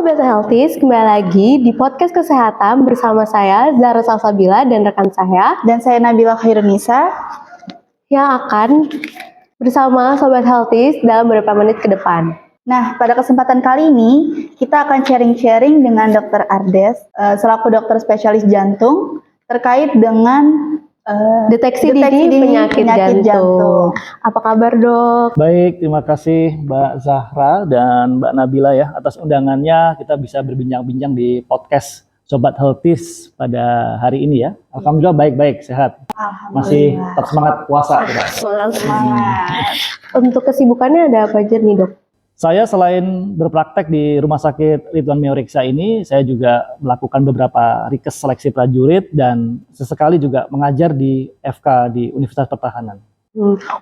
Sobat Healthies, kembali lagi di podcast kesehatan bersama saya Zahra Salsabila dan rekan saya Dan saya Nabila Khairunisa yang akan bersama Sobat Healthies dalam beberapa menit ke depan. Nah, pada kesempatan kali ini kita akan sharing-sharing dengan Dr. Ardes selaku dokter spesialis jantung terkait dengan deteksi dini penyakit jantung. Apa kabar, Dok? Baik, terima kasih Mbak Zahra dan Mbak Nabila ya atas undangannya. Kita bisa berbincang-bincang di podcast Sobat Healthies pada hari ini ya. Alhamdulillah baik-baik, sehat. Masih tetap semangat puasa. Semangat. Untuk kesibukannya ada apa aja nih, Dok? Saya selain berpraktek di Rumah Sakit Ridwan Meoriksa ini, saya juga melakukan beberapa rikes seleksi prajurit dan sesekali juga mengajar di FK di Universitas Pertahanan.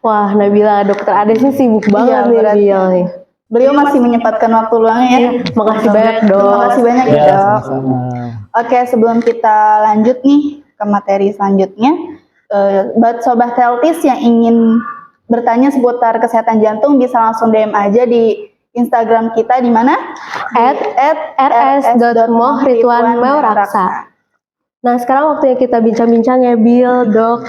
Wah, Nabila, Dokter Ades ini sibuk banget nih. Beliau masih menyempatkan waktu luangnya ya. Makasih banyak, Dok. Terima kasih banyak ya, Dok. Sama-sama. Oke, sebelum kita lanjut nih ke materi selanjutnya, buat Sobat Healthies yang ingin bertanya seputar kesehatan jantung bisa langsung DM aja di Instagram kita di mana? @rs.mohritwanmeoraksa. Nah, sekarang waktunya kita bincang-bincang ya, Bil, Dok,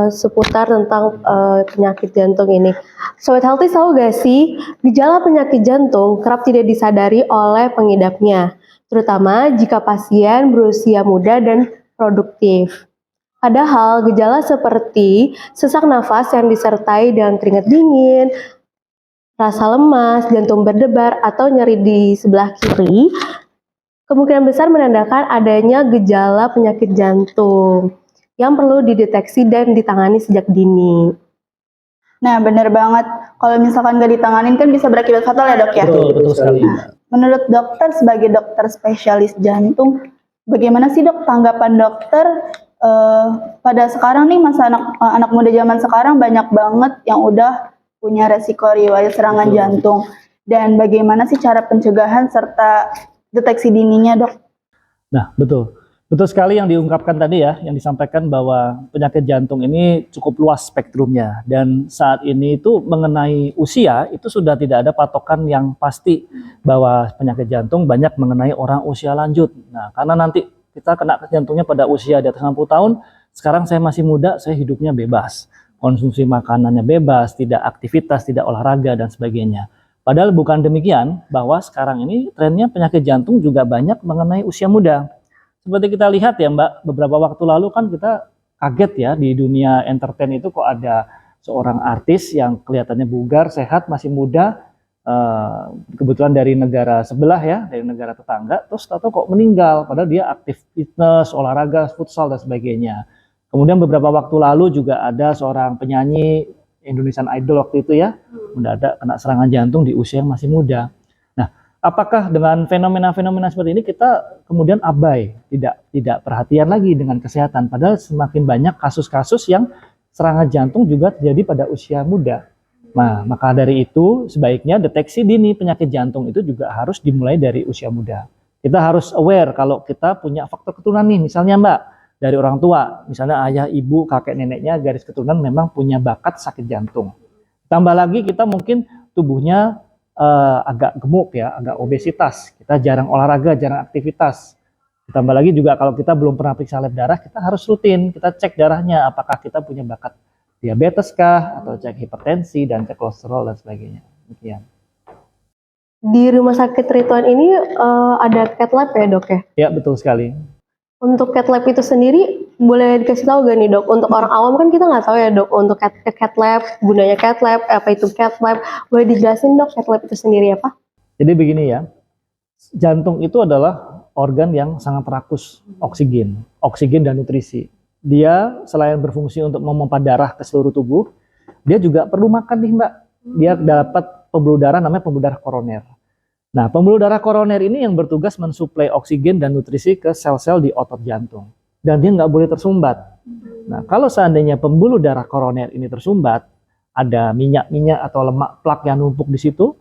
seputar tentang penyakit jantung ini. Sobat Healthy tahu gak sih, gejala penyakit jantung kerap tidak disadari oleh pengidapnya, terutama jika pasien berusia muda dan produktif. Padahal gejala seperti sesak nafas yang disertai dengan keringat dingin, rasa lemas, jantung berdebar, atau nyeri di sebelah kiri, kemungkinan besar menandakan adanya gejala penyakit jantung yang perlu dideteksi dan ditangani sejak dini. Nah, benar banget. Kalau misalkan nggak ditanganin kan bisa berakibat fatal ya, Dok ya? Betul sekali. Nah, menurut dokter sebagai dokter spesialis jantung, bagaimana sih, Dok, tanggapan dokter pada sekarang nih, masa anak muda zaman sekarang banyak banget yang udah punya resiko riwayat serangan jantung, dan bagaimana sih cara pencegahan serta deteksi dininya, Dok? Nah, betul sekali yang diungkapkan tadi ya, yang disampaikan bahwa penyakit jantung ini cukup luas spektrumnya, dan saat ini itu mengenai usia itu sudah tidak ada patokan yang pasti bahwa penyakit jantung banyak mengenai orang usia lanjut. Nah, karena nanti kita kena jantungnya pada usia di atas 60 tahun, sekarang saya masih muda, saya hidupnya bebas, konsumsi makanannya bebas, tidak aktivitas, tidak olahraga dan sebagainya. Padahal bukan demikian, bahwa sekarang ini trennya penyakit jantung juga banyak mengenai usia muda. Seperti kita lihat ya Mbak, beberapa waktu lalu kan kita kaget ya, di dunia entertain itu kok ada seorang artis yang kelihatannya bugar, sehat, masih muda, kebetulan dari negara sebelah ya, dari negara tetangga, terus tahu kok meninggal, padahal dia aktif fitness, olahraga, futsal dan sebagainya. Kemudian beberapa waktu lalu juga ada seorang penyanyi Indonesian Idol waktu itu ya, mendadak kena serangan jantung di usia yang masih muda. Nah, apakah dengan fenomena-fenomena seperti ini kita kemudian abai, tidak perhatian lagi dengan kesehatan, padahal semakin banyak kasus-kasus yang serangan jantung juga terjadi pada usia muda. Nah, maka dari itu sebaiknya deteksi dini penyakit jantung itu juga harus dimulai dari usia muda. Kita harus aware kalau kita punya faktor keturunan nih, misalnya Mbak, dari orang tua, misalnya ayah, ibu, kakek, neneknya garis keturunan memang punya bakat sakit jantung. Tambah lagi kita mungkin tubuhnya agak gemuk ya, agak obesitas, kita jarang olahraga, jarang aktivitas. Ditambah lagi juga kalau kita belum pernah periksa lab darah, kita harus rutin, kita cek darahnya apakah kita punya bakat diabetes kah, atau cek hipertensi dan cek kolesterol dan sebagainya. Demikian. Di Rumah Sakit Ridwan ini ada cath lab ya, Dok ya? Ya, betul sekali. Untuk cath lab itu sendiri boleh dikasih tahu gak nih, Dok? Untuk orang awam kan kita nggak tahu ya, Dok, untuk cath lab, gunanya cath lab, apa itu cath lab, boleh dijelasin, Dok, cath lab itu sendiri apa? Jadi begini ya, jantung itu adalah organ yang sangat rakus oksigen dan nutrisi. Dia selain berfungsi untuk memompa darah ke seluruh tubuh, dia juga perlu makan nih Mbak. Dia dapat pembuluh darah namanya pembuluh darah koroner. Nah, pembuluh darah koroner ini yang bertugas mensuplai oksigen dan nutrisi ke sel-sel di otot jantung. Dan dia nggak boleh tersumbat. Nah, kalau seandainya pembuluh darah koroner ini tersumbat, ada minyak-minyak atau lemak plak yang numpuk di situ,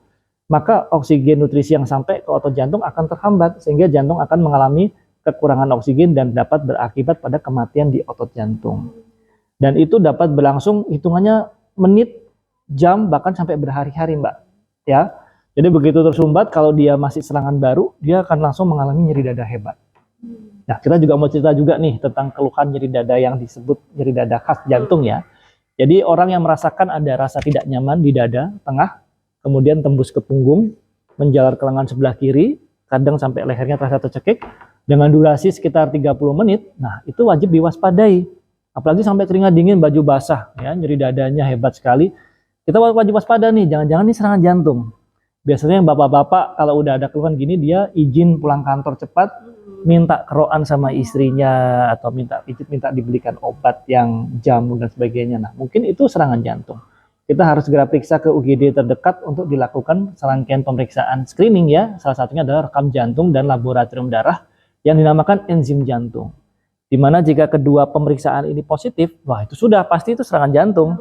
maka oksigen nutrisi yang sampai ke otot jantung akan terhambat, sehingga jantung akan mengalami kekurangan oksigen dan dapat berakibat pada kematian di otot jantung. Dan itu dapat berlangsung hitungannya menit, jam, bahkan sampai berhari-hari Mbak. Ya, Jadi begitu tersumbat, kalau dia masih serangan baru, dia akan langsung mengalami nyeri dada hebat. Nah, kita juga mau cerita juga nih tentang keluhan nyeri dada yang disebut nyeri dada khas jantung ya. Jadi orang yang merasakan ada rasa tidak nyaman di dada tengah, kemudian tembus ke punggung, menjalar ke lengan sebelah kiri, kadang sampai lehernya terasa tercekik, dengan durasi sekitar 30 menit, nah itu wajib diwaspadai. Apalagi sampai keringat dingin, baju basah, ya, nyeri dadanya hebat sekali. Kita wajib waspada nih, jangan-jangan ini serangan jantung. Biasanya yang bapak-bapak kalau udah ada keluhan gini, dia izin pulang kantor cepat, minta keroan sama istrinya, atau minta dibelikan obat yang jamu dan sebagainya. Nah, mungkin itu serangan jantung. Kita harus segera periksa ke UGD terdekat untuk dilakukan serangkaian pemeriksaan screening ya. Salah satunya adalah rekam jantung dan laboratorium darah yang dinamakan enzim jantung. Dimana jika kedua pemeriksaan ini positif, wah itu sudah pasti itu serangan jantung.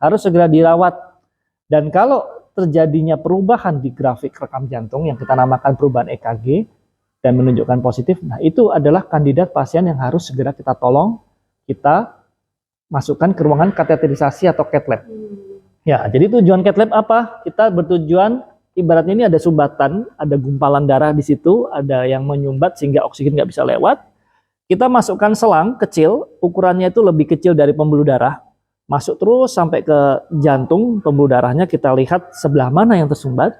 Harus segera dirawat. Dan kalau terjadinya perubahan di grafik rekam jantung yang kita namakan perubahan EKG dan menunjukkan positif, nah itu adalah kandidat pasien yang harus segera kita tolong, kita masukkan ke ruangan kateterisasi atau cath lab. Ya, jadi tujuan cath lab apa? Kita bertujuan, ibaratnya ini ada sumbatan, ada gumpalan darah di situ, ada yang menyumbat sehingga oksigen nggak bisa lewat. Kita masukkan selang kecil, ukurannya itu lebih kecil dari pembuluh darah, masuk terus sampai ke jantung, pembuluh darahnya kita lihat sebelah mana yang tersumbat.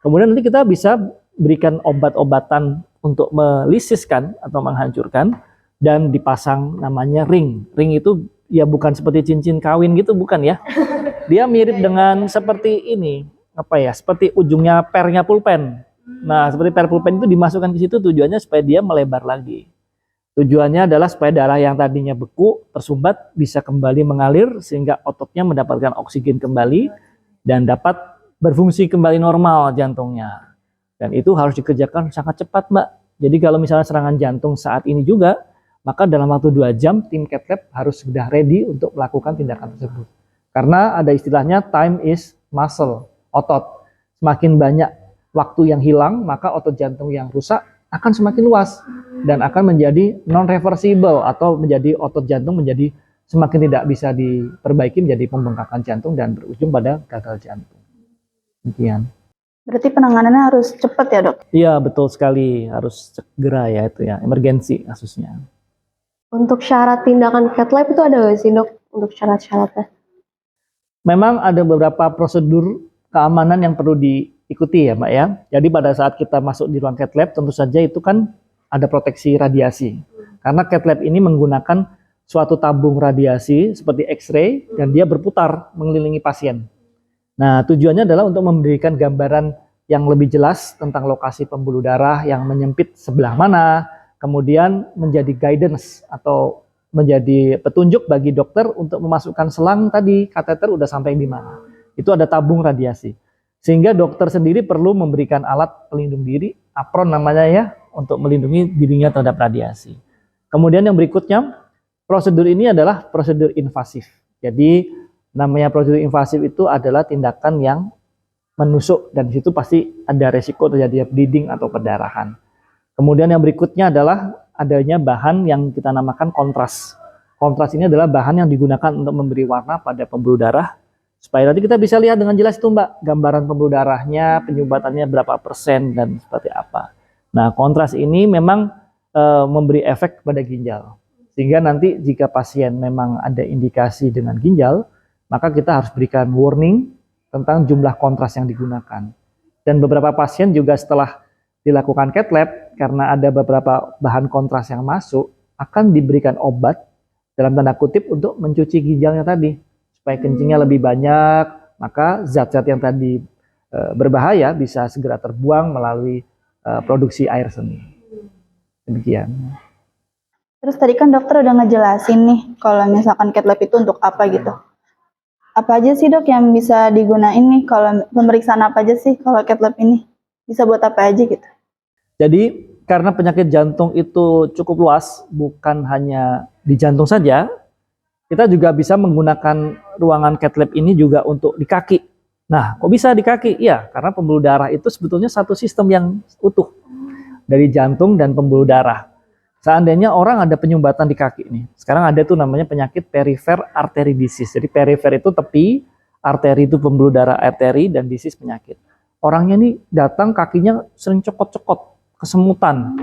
Kemudian nanti kita bisa berikan obat-obatan untuk melisiskan atau menghancurkan dan dipasang namanya ring. Ring itu ya bukan seperti cincin kawin gitu, bukan ya. Dia mirip dengan seperti ini, apa ya? Seperti ujungnya pernya pulpen. Nah, seperti per pulpen itu dimasukkan ke situ tujuannya supaya dia melebar lagi. Tujuannya adalah supaya darah yang tadinya beku, tersumbat, bisa kembali mengalir sehingga ototnya mendapatkan oksigen kembali dan dapat berfungsi kembali normal jantungnya. Dan itu harus dikerjakan sangat cepat, Mbak. Jadi kalau misalnya serangan jantung saat ini juga, maka dalam waktu 2 jam tim cath lab harus sudah ready untuk melakukan tindakan tersebut. Karena ada istilahnya time is muscle, otot. Semakin banyak waktu yang hilang, maka otot jantung yang rusak akan semakin luas dan akan menjadi non-reversible atau menjadi otot jantung menjadi semakin tidak bisa diperbaiki menjadi pembengkakan jantung dan berujung pada gagal jantung. Demikian. Berarti penanganannya harus cepat ya, Dok? Iya, betul sekali. Harus segera ya itu ya, emergensi kasusnya. Untuk syarat tindakan cath lab itu ada nggak sih dok untuk syarat-syaratnya? Memang ada beberapa prosedur keamanan yang perlu diikuti ya Mbak ya. Jadi pada saat kita masuk di ruang cath lab tentu saja itu kan ada proteksi radiasi. Karena cath lab ini menggunakan suatu tabung radiasi seperti X-ray dan dia berputar mengelilingi pasien. Nah, tujuannya adalah untuk memberikan gambaran yang lebih jelas tentang lokasi pembuluh darah yang menyempit sebelah mana, kemudian menjadi guidance atau menjadi petunjuk bagi dokter untuk memasukkan selang tadi, kateter udah sampai di mana. Itu ada tabung radiasi. Sehingga dokter sendiri perlu memberikan alat pelindung diri, apron namanya ya, untuk melindungi dirinya terhadap radiasi. Kemudian yang berikutnya, prosedur ini adalah prosedur invasif. Jadi namanya prosedur invasif itu adalah tindakan yang menusuk dan di situ pasti ada resiko terjadi bleeding atau perdarahan. Kemudian yang berikutnya adalah adanya bahan yang kita namakan kontras. Kontras ini adalah bahan yang digunakan untuk memberi warna pada pembuluh darah supaya nanti kita bisa lihat dengan jelas itu Mbak, gambaran pembuluh darahnya, penyumbatannya berapa persen dan seperti apa. Nah, kontras ini memang memberi efek pada ginjal. Sehingga nanti jika pasien memang ada indikasi dengan ginjal, maka kita harus berikan warning tentang jumlah kontras yang digunakan. Dan beberapa pasien juga setelah dilakukan cath lab, karena ada beberapa bahan kontras yang masuk, akan diberikan obat dalam tanda kutip untuk mencuci ginjalnya tadi. Supaya kencingnya lebih banyak, maka zat-zat yang tadi berbahaya bisa segera terbuang melalui produksi air seni. Demikian. Terus tadi kan dokter udah ngejelasin nih, kalau misalkan cath lab itu untuk apa gitu. Apa aja sih dok yang bisa digunain nih, kalau pemeriksaan apa aja sih kalau cath lab ini? Bisa buat apa aja gitu? Jadi karena penyakit jantung itu cukup luas, bukan hanya di jantung saja, kita juga bisa menggunakan ruangan cath lab ini juga untuk di kaki. Nah, kok bisa di kaki? Iya, karena pembuluh darah itu sebetulnya satu sistem yang utuh dari jantung dan pembuluh darah. Seandainya orang ada penyumbatan di kaki nih, sekarang ada tuh namanya penyakit perifer arteri disease. Jadi perifer itu tepi, arteri itu pembuluh darah arteri, dan disease penyakit. orangnya nih datang kakinya sering cokot-cokot, kesemutan,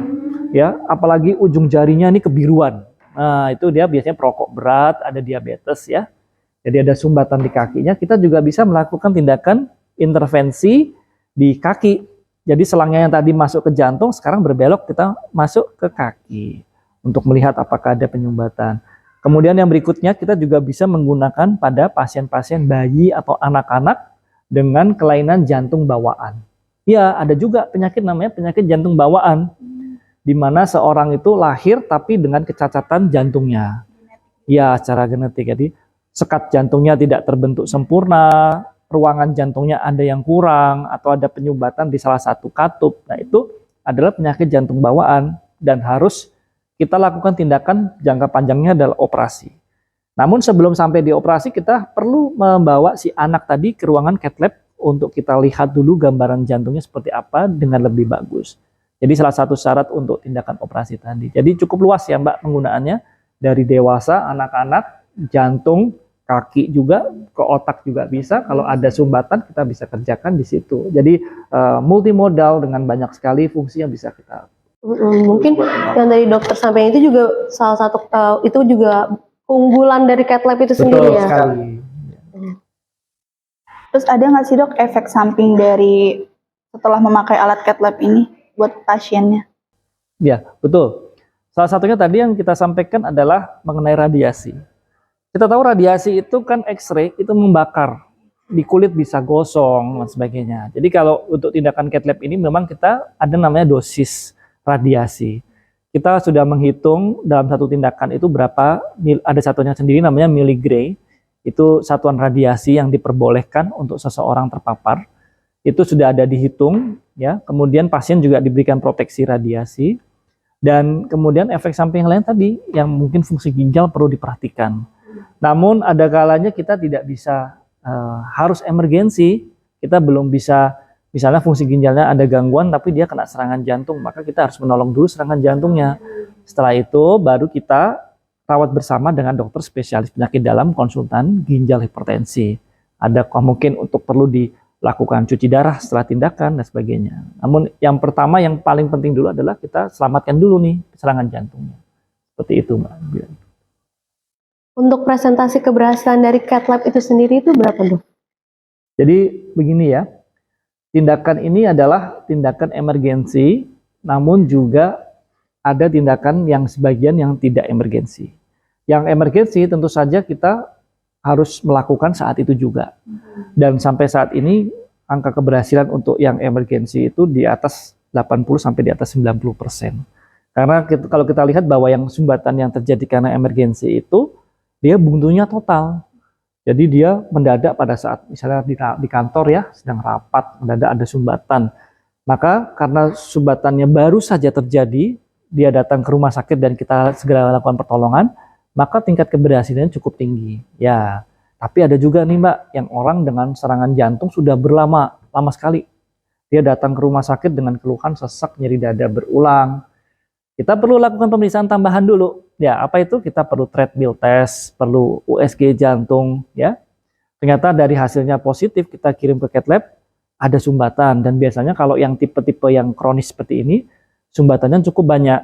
ya, apalagi ujung jarinya nih kebiruan. Nah, itu dia biasanya perokok berat, ada diabetes ya. Jadi ada sumbatan di kakinya, kita juga bisa melakukan tindakan intervensi di kaki. Jadi selangnya yang tadi masuk ke jantung, sekarang berbelok kita masuk ke kaki untuk melihat apakah ada penyumbatan. Kemudian yang berikutnya kita juga bisa menggunakan pada pasien-pasien bayi atau anak-anak dengan kelainan jantung bawaan. Ya, ada juga penyakit namanya penyakit jantung bawaan, di mana seorang itu lahir tapi dengan kecacatan jantungnya. Ya, secara genetik. Jadi sekat jantungnya tidak terbentuk sempurna, ruangan jantungnya ada yang kurang, atau ada penyumbatan di salah satu katup. Nah, itu adalah penyakit jantung bawaan dan harus kita lakukan tindakan jangka panjangnya adalah operasi. Namun sebelum sampai di operasi, kita perlu membawa si anak tadi ke ruangan cath lab untuk kita lihat dulu gambaran jantungnya seperti apa dengan lebih bagus. Jadi salah satu syarat untuk tindakan operasi tadi. Jadi cukup luas ya Mbak penggunaannya, dari dewasa, anak-anak, jantung, kaki juga, ke otak juga bisa. Kalau ada sumbatan kita bisa kerjakan di situ. Jadi multimodal dengan banyak sekali fungsi yang bisa kita. Mungkin yang dari dokter sampaikan itu juga salah satu itu juga keunggulan dari cath lab itu sendiri Betul ya. sekali. Terus ada nggak sih dok efek samping dari setelah memakai alat cath lab ini buat pasiennya? Ya, betul. Salah satunya tadi yang kita sampaikan adalah mengenai radiasi. Kita tahu radiasi itu kan X-ray, itu membakar. Di kulit bisa gosong dan sebagainya. Jadi kalau untuk tindakan cath lab ini memang kita ada namanya dosis radiasi. Kita sudah menghitung dalam satu tindakan itu berapa, ada satunya sendiri namanya miligray. Itu satuan radiasi yang diperbolehkan untuk seseorang terpapar. Itu sudah ada dihitung, ya. Kemudian pasien juga diberikan proteksi radiasi. Dan kemudian efek samping yang lain tadi, yang mungkin fungsi ginjal perlu diperhatikan. Namun ada kalanya kita tidak bisa, harus emergensi, kita belum bisa, misalnya fungsi ginjalnya ada gangguan tapi dia kena serangan jantung, maka kita harus menolong dulu serangan jantungnya. Setelah itu baru kita rawat bersama dengan dokter spesialis penyakit dalam konsultan ginjal hipertensi. Ada mungkin untuk perlu dilakukan cuci darah setelah tindakan dan sebagainya. Namun yang pertama yang paling penting dulu adalah kita selamatkan dulu nih serangan jantungnya. Seperti itu Mbak. Untuk presentasi keberhasilan dari cath lab itu sendiri itu berapa dok? Jadi begini ya, tindakan ini adalah tindakan emergensi, namun juga ada tindakan yang sebagian yang tidak emergensi. Yang emergensi tentu saja kita harus melakukan saat itu juga. Dan sampai saat ini angka keberhasilan untuk yang emergensi itu di atas 80 sampai di atas 90%. Karena kalau kita lihat bahwa yang sumbatan yang terjadi karena emergensi itu dia buntunya total. Jadi dia mendadak pada saat misalnya di kantor ya, sedang rapat, mendadak ada sumbatan. Maka karena sumbatannya baru saja terjadi, dia datang ke rumah sakit dan kita segera lakukan pertolongan, maka tingkat keberhasilannya cukup tinggi. Ya, tapi ada juga nih Mbak, yang orang dengan serangan jantung sudah lama sekali. Dia datang ke rumah sakit dengan keluhan sesak, nyeri dada berulang. Kita perlu lakukan pemeriksaan tambahan dulu. Ya, apa itu? Kita perlu treadmill test, perlu USG jantung, ya. Ternyata dari hasilnya positif, kita kirim ke cath lab, ada sumbatan. Dan biasanya kalau yang tipe-tipe yang kronis seperti ini, sumbatannya cukup banyak.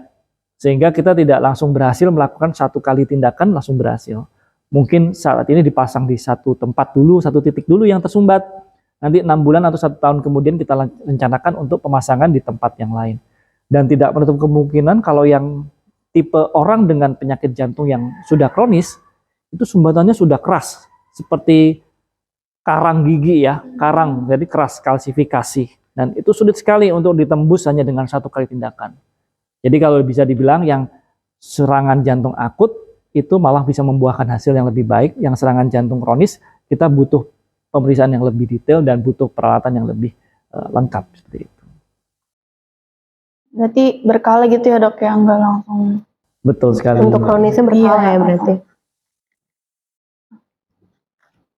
Sehingga kita tidak langsung berhasil melakukan satu kali tindakan langsung berhasil. Mungkin saat ini dipasang di satu tempat dulu, satu titik dulu yang tersumbat. Nanti 6 bulan atau 1 tahun kemudian kita rencanakan untuk pemasangan di tempat yang lain. Dan tidak menutup kemungkinan kalau yang tipe orang dengan penyakit jantung yang sudah kronis, itu sumbatannya sudah keras. Seperti karang gigi ya, karang, jadi keras, kalsifikasi. Dan itu sulit sekali untuk ditembus hanya dengan satu kali tindakan. Jadi kalau bisa dibilang yang serangan jantung akut, itu malah bisa membuahkan hasil yang lebih baik. Yang serangan jantung kronis, kita butuh pemeriksaan yang lebih detail dan butuh peralatan yang lebih lengkap. Seperti itu. Berarti berkala gitu ya dok, ya nggak langsung. Betul sekali. Untuk kronisnya berkala ya berarti.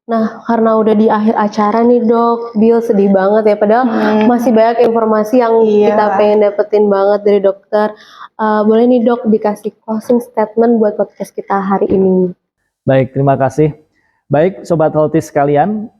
Nah, karena udah di akhir acara nih dok, Bill sedih banget ya. Padahal masih banyak informasi yang kita pengen dapetin banget dari dokter. Boleh nih dok dikasih closing statement buat podcast kita hari ini. Baik, terima kasih. Baik, Sobat Healthy sekalian,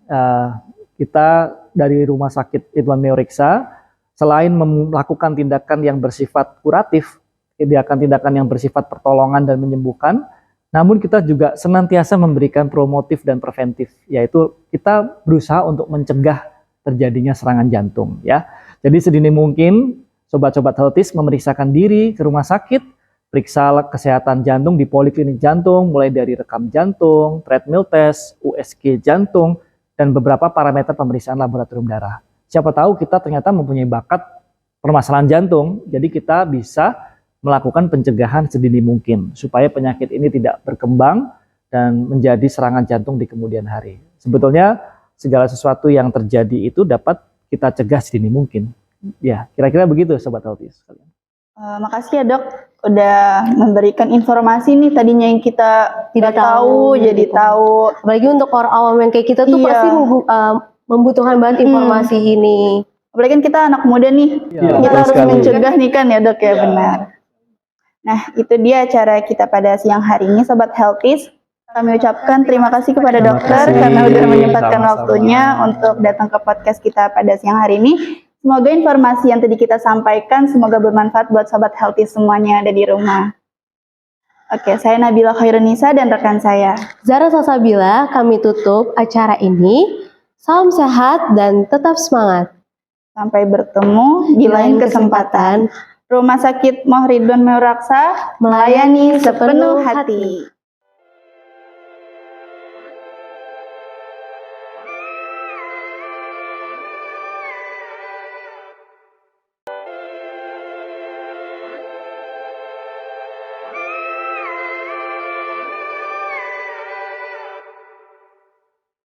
kita dari Rumah Sakit Ridwan Meoriksa, selain melakukan tindakan yang bersifat kuratif, tindakan yang bersifat pertolongan dan menyembuhkan, namun kita juga senantiasa memberikan promotif dan preventif, yaitu kita berusaha untuk mencegah terjadinya serangan jantung ya. Jadi sedini mungkin sobat-sobat Healthies memeriksakan diri ke rumah sakit, periksa kesehatan jantung di poliklinik jantung, mulai dari rekam jantung, treadmill test, USG jantung, dan beberapa parameter pemeriksaan laboratorium darah. Siapa tahu kita ternyata mempunyai bakat permasalahan jantung, jadi kita bisa melakukan pencegahan sedini mungkin supaya penyakit ini tidak berkembang dan menjadi serangan jantung di kemudian hari. Sebetulnya segala sesuatu yang terjadi itu dapat kita cegah sedini mungkin. Ya, kira-kira begitu Sobat Healthies. Makasih ya dok, udah memberikan informasi nih tadinya yang kita Tidak tidak tahu, tahu, jadi gitu. tahu. Apalagi untuk orang awam yang kayak kita tuh Iya. pasti membutuhkan banget informasi ini. Apalagi kan kita anak muda nih, Iya, kita betul harus sekali. mencegah nih kan ya dok ya, benar. Nah itu dia acara kita pada siang hari ini Sobat Healthies. Kami ucapkan terima kasih kepada Terima dokter kasih. karena udah menyempatkan Sama-sama. waktunya untuk datang ke podcast kita pada siang hari ini. Semoga informasi yang tadi kita sampaikan semoga bermanfaat buat Sobat Healthies semuanya yang ada di rumah. Oke, saya Nabila Khairunisa dan rekan saya. Zara Salsabila, kami tutup acara ini. Salam sehat dan tetap semangat. Sampai bertemu di lain kesempatan. Rumah Sakit Moh Ridwan Meoriksa melayani sepenuh hati.